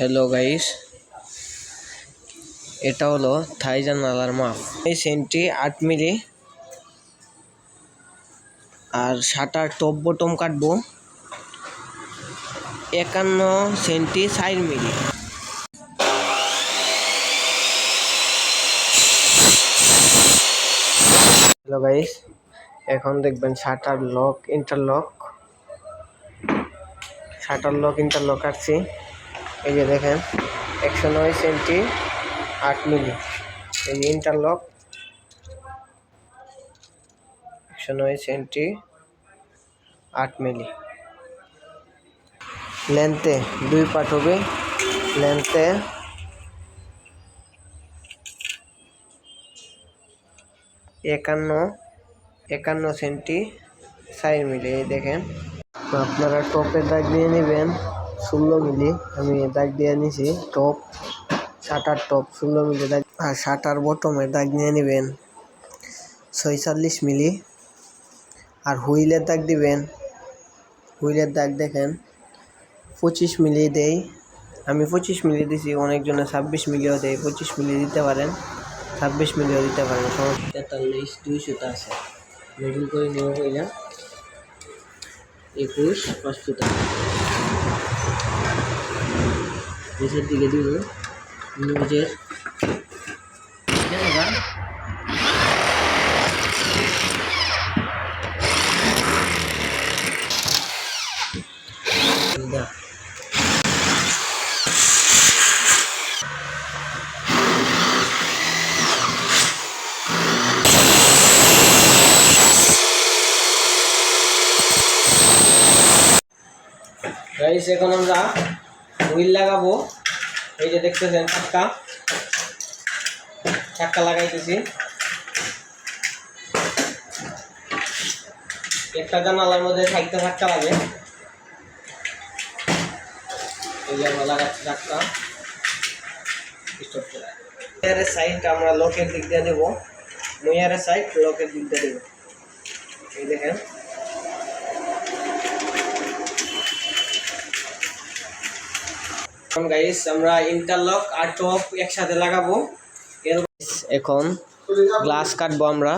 Hello guys, এটা হলো থাই জানালার মাপ। এই সেন্টি 8 মিলি আর শাটার টপ বটম কাটবো 51 সেন্টি 4 মিলি। হ্যালো গাইস, এখন দেখবেন শাটার লক ইন্টারলক কাটছি। এই যে দেখেন 109 সেন্টি 8 মিলি। এই যে ইন্টারলক 109 সেন্টি 8 মিলি। লেন্থে 2 পার্ট হবে। লেন্থে 51 সেন্টি 4 মিলি। এই দেখেন, তো আপনারা টপের দাগ দিয়ে নেবেন 16 মিলি। আমি দাগ দিয়ে নিছি টপ, শাটার টপ 16 মিলি দাগ। আর শাটার বটমের দাগ নিয়ে নেবেন 46 মিলি। আর হুইলের দাগ দিবেন, হুইলের দাগ দেখেন 25 মিলি দেই। আমি 25 মিলি দিছি, অনেকজনে 26 মিলিও দেয়। 25 মিলি দিতে পারেন, 26 মিলিও দিতে পারেন। 43 200 আছে মিডিল করে নেব কইলা 21 500 টাকা। নিচের দিকে দিব নিচের গাইস, এখন আমরা হুইল লাগাবো। এই যে দেখতেছেন চাক্কা লাগাইতেছি। একটা জানালার মধ্যে থাকতে চাক্কা লাগে। এই যে আমরা লাগাচ্ছি চাক্কা। মুইয়ারের সাইড আমরা লকের দিক দিয়ে দেবো, মুইয়ারের সাইড লকের দিক দিয়ে দেবো। এই দেখেন, গাইস আমরা ইন্টারলক আর টপ একসাথে লাগাবো। এখন গ্লাস কাটবো আমরা।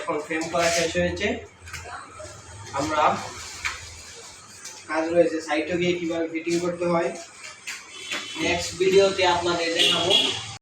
এখন ফ্রেম করা শেষ হয়েছে। আমরা কাজ রয়েছে সাইটে গিয়ে কিভাবে ফিটিং করতে হয় নেক্সট ভিডিওতে আপনাদের দেখাবো।